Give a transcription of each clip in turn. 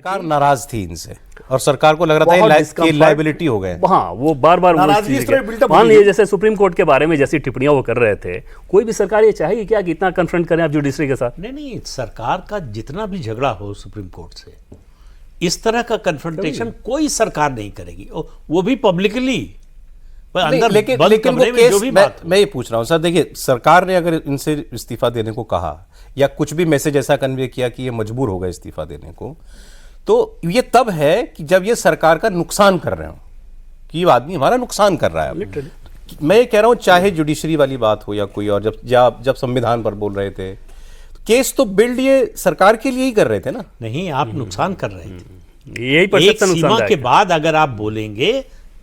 सरकार नाराज थी इनसे और सरकार को लग रहा था कि लायबिलिटी हो गए। हाँ, वो बार बार मान लीजिए जैसे सुप्रीम कोर्ट के बारे में जैसी टिप्पणियां वो कर रहे थे, कोई भी सरकार ये चाहेगी क्या कि इतना कन्फ्रंट करें आप जुडिशरी के साथ? नहीं, सरकार का जितना भी झगड़ा हो सुप्रीम कोर्ट से, इस तरह का कन्फ्रंटेशन कोई सरकार नहीं करेगी, वो भी पब्लिकली। लेकिन वो केस मैं ये पूछ रहा हूं सर, देखिए सरकार ने अगर इनसे इस्तीफा देने को कहा या कुछ भी मैसेज ऐसा कन्वे किया कि ये मजबूर हो गए इस्तीफा देने को, तो ये तब है कि जब ये सरकार का नुकसान कर रहे हो, कि ये आदमी हमारा नुकसान कर रहा है। मैं ये कह रहा हूं चाहे जुडिशरी वाली बात हो या कोई और, जब संविधान पर बोल रहे थे, केस तो बिल्ड ये सरकार के लिए ही कर रहे थे ना। नहीं, आप नुकसान कर रहे थे, यही एक सीमा के बाद अगर आप बोलेंगे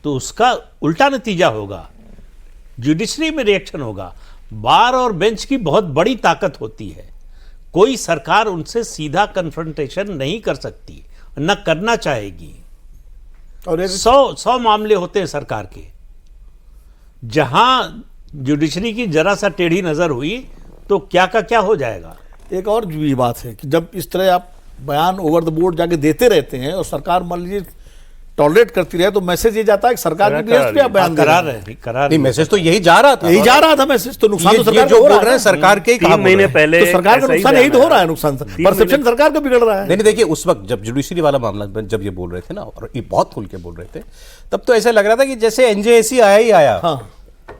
तो उसका उल्टा नतीजा होगा, जुडिशरी में रिएक्शन होगा। बार और बेंच की बहुत बड़ी ताकत होती है, कोई सरकार उनसे सीधा कन्फ्रंटेशन नहीं कर सकती, न करना चाहेगी। और 100 मामले होते हैं सरकार के, जहां जुडिशरी की जरा सा टेढ़ी नजर हुई तो क्या का क्या हो जाएगा। एक और भी बात है कि जब इस तरह आप बयान ओवर द बोर्ड जाके देते रहते हैं और सरकार मान लीजिए टॉलरेट करती रहे, तो मैसेज ये जाता है कि सरकार की बेस पे आप बयान करा रहे। मैसेज तो यही जा रहा था, मैसेज तो नुकसान तो सरकार जो बोल रहे हैं सरकार के 3 महीने पहले तो सरकार का नुकसान यही तो हो रहा है, नुकसान परसेप्शन सरकार का बिगड़ रहा है। नहीं, देखिए उस वक्त जब जुडिशरी वाला मामला जब ये बोल रहे थे ना, और ये बहुत खुल के बोल रहे थे, तब तो ऐसा लग रहा था कि जैसे एनजेएसी आया ही आया,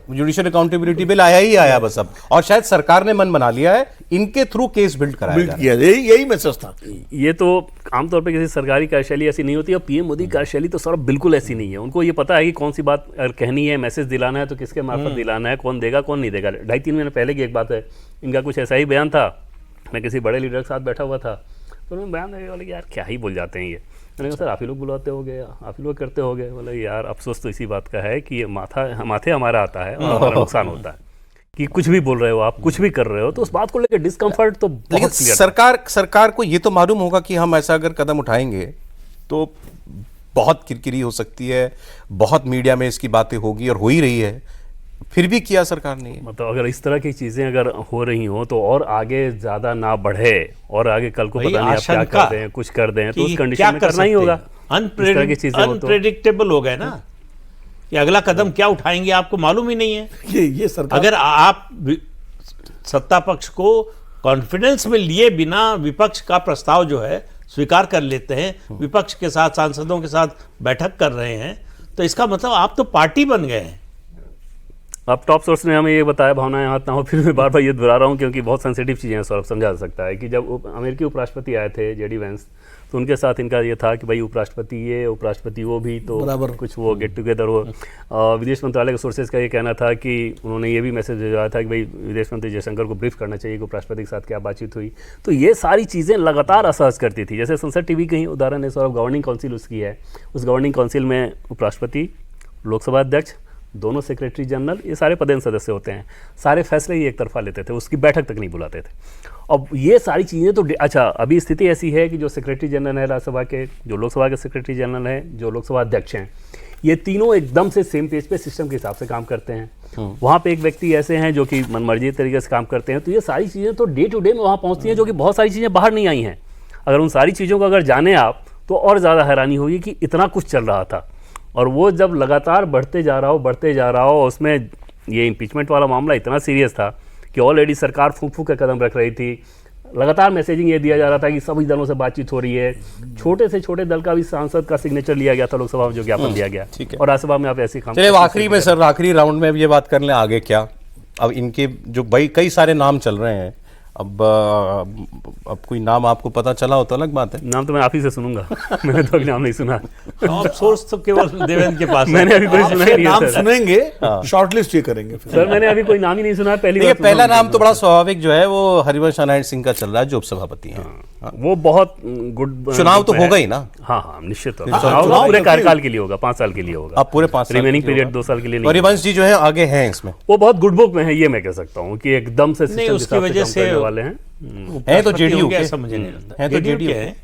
जुडिशियल अकाउंटेबिलिटी बिल आया ही आया बस अब, और शायद सरकार ने मन बना लिया है इनके थ्रू केस बिल्ड कराया, यही मैसेज था। ये तो आमतौर पे किसी सरकारी कार्यशैली ऐसी नहीं होती, और पीएम मोदी कार्यशैली तो सर बिल्कुल ऐसी नहीं है। उनको ये पता है कि कौन सी बात अगर कहनी है, मैसेज दिलाना है तो किसके मार्फत दिलाना है, कौन देगा कौन नहीं देगा। 2.5-3 महीने पहले की एक बात है, इनका कुछ ऐसा ही बयान था, मैं किसी बड़े लीडर के साथ बैठा हुआ था, तो उन्होंने बयान देने वाले यार क्या ही बोल जाते हैं ये। मैंने कहा सर आप ही लोग बुलाते हो गए, आप ही लोग करते हो गए। बोले यार अफसोस तो इसी बात का है कि ये माथे हमारा आता है और हमारा नुकसान होता है कि कुछ भी बोल रहे हो आप, कुछ भी कर रहे हो, तो उस बात को लेकर डिस्कम्फर्ट तो बहुत लेकिन सरकार को ये तो मालूम होगा कि हम ऐसा अगर कदम उठाएंगे तो बहुत किरकिरी हो सकती है, बहुत मीडिया में इसकी बातें होगी और हो ही रही है, फिर भी किया सरकार ने। मतलब अगर इस तरह की चीजें अगर हो रही हो तो और आगे ज्यादा ना बढ़े, और आगे कल को पता नहीं आप क्या कर दें, कुछ कर दें, तो उस कंडीशन में करना ही होगा। अनप्रेडिक्टेबल हो गए ना, कि अगला कदम क्या उठाएंगे आपको मालूम ही नहीं है। ये सरकार, अगर आप सत्ता पक्ष को कॉन्फिडेंस में लिए बिना विपक्ष का प्रस्ताव जो है स्वीकार कर लेते हैं, विपक्ष के साथ सांसदों के साथ बैठक कर रहे हैं, तो इसका मतलब आप तो पार्टी बन गए हैं। अब टॉप सोर्स ने हमें ये बताया, भावना यहाँ ना हो, फिर मैं बार बार ये दोहरा रहा हूँ क्योंकि बहुत सेंसिटिव चीज़ें हैं, सौरभ समझा सकता है, कि जब अमेरिकी उपराष्ट्रपति आए थे जेडी वेंस, तो उनके साथ इनका ये था कि भाई उपराष्ट्रपति ये उपराष्ट्रपति वो भी, तो कुछ वो गेट टुगेदर हो। विदेश मंत्रालय के सोर्सेज का ये कहना था कि उन्होंने ये भी मैसेज भेजा था कि भाई विदेश मंत्री जयशंकर को ब्रीफ करना चाहिए कि उपराष्ट्रपति के साथ क्या बातचीत हुई। तो ये सारी चीज़ें लगातार असहज करती थी। जैसे संसद टीवी का ही उदाहरण है सौरभ, गवर्निंग काउंसिल उसकी है, उस गवर्निंग काउंसिल में उपराष्ट्रपति, लोकसभा अध्यक्ष, दोनों सेक्रेटरी जनरल, ये सारे पदेन सदस्य होते हैं, सारे फैसले ही एक तरफा लेते थे, उसकी बैठक तक नहीं बुलाते थे। अब ये सारी चीज़ें तो अच्छा, अभी स्थिति ऐसी है कि जो सेक्रेटरी जनरल है राज्यसभा के, जो लोकसभा के सेक्रेटरी जनरल हैं, जो लोकसभा अध्यक्ष हैं, ये तीनों एकदम से सेम पेज पे सिस्टम के हिसाब से काम करते हैं। वहाँ पे एक व्यक्ति ऐसे हैं जो कि मनमर्जी तरीके से काम करते हैं। तो ये सारी चीज़ें तो डे टू डे में वहाँ पहुँचती हैं, जो कि बहुत सारी चीज़ें बाहर नहीं आई हैं। अगर उन सारी चीज़ों को अगर जाने आप तो और ज़्यादा हैरानी होगी कि इतना कुछ चल रहा था, और वो जब लगातार बढ़ते जा रहा हो, उसमें ये इम्पीचमेंट वाला मामला इतना सीरियस था कि ऑलरेडी सरकार फूंक फूंक के कदम रख रही थी। लगातार मैसेजिंग ये दिया जा रहा था कि सभी दलों से बातचीत हो रही है, छोटे से छोटे दल का भी सांसद का सिग्नेचर लिया गया था लोकसभा में, जो ज्ञापन दिया गया, और राज्यसभा में आप ऐसे काम। चलिए आखिरी में सर, आखिरी राउंड में अब ये बात कर लें आगे क्या। अब इनके जो भाई कई सारे नाम चल रहे हैं, अब कोई नाम आपको पता चला हो तो अलग बात है। नाम तो मैं आप ही से सुनूंगा, मैंने तो अभी नाम नहीं सुना। टॉप सोर्स तो केवल देवेंद्र के पास है। मैंने अभी कोई सुना ही नहीं नाम है सुनेंगे, शॉर्टलिस्ट ये करेंगे सर। मैंने अभी कोई नाम ही नहीं सुना, पहला नाम तो बड़ा स्वाभाविक जो है वो हरिवंश नारायण सिंह का चल रहा है, जो उपसभापति हैं। वो बहुत गुड, चुनाव तो होगा ही ना। हाँ निश्चित तौर पर चुनाव पूरे कार्यकाल के लिए होगा, 5 साल के लिए होगा। अब पूरे 5 साल, रिमेनिंग पीरियड 2 साल के लिए नहीं। हरिवंश जी जो है आगे हैं इसमें, वो बहुत गुड बुक में है, ये मैं कह सकता हूँ कि एकदम से नहीं, उसकी वजह से वाले हैं तो जेडीयू के, ऐसा मुझे नहीं लगता है तो जेडीयू है।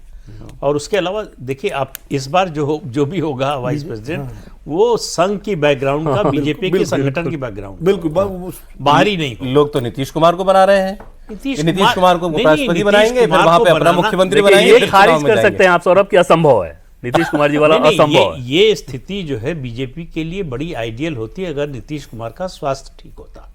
और उसके अलावा देखिए आप इस बार जो भी होगा वाइस प्रेसिडेंट, वो संघ की बैकग्राउंड का, बीजेपी के संगठन की बैकग्राउंड, बिल्कुल बाहरी नहीं। लोग तो नीतीश कुमार को बना रहे हैं, नीतीश कुमार को उपराष्ट्रपति बनाएंगे, फिर वहां पे अपना मुख्यमंत्री बनाएंगे, ये फिर खारिज चुनाव में कर सकते जाएंगे। हैं आप सौरभ कि असंभव है, नीतीश कुमार जी वाला नहीं, असंभव है। ये स्थिति जो है बीजेपी के लिए बड़ी आइडियल होती है अगर नीतीश कुमार का स्वास्थ्य ठीक होता।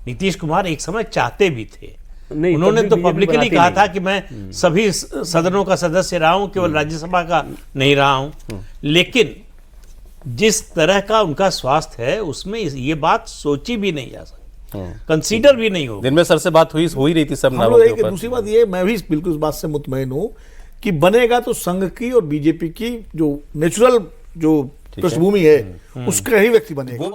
नीतीश कुमार एक समय चाहते भी थे, नहीं, उन्होंने तब भी तो बीजेपी पब्लिकली बनाती कहा नहीं। था कि मैं सभी सदनों का सदस्य रहा हूं, केवल राज्यसभा का नहीं रहा हूं। लेकिन जिस तरह का उनका स्वास्थ्य है उसमें ये बात सोची भी नहीं जा सकती, कंसीडर भी नहीं होगी। दिन में सर से बात हुई हो ही रही थी सब हम नामों लोग के एक ऊपर। दूसरी बात ये, मैं भी बिल्कुल इस बात से मुतमईन हूं कि बनेगा तो संघ की और बीजेपी की जो नेचुरल जो पृष्ठभूमि है उसका ही व्यक्ति बनेगा।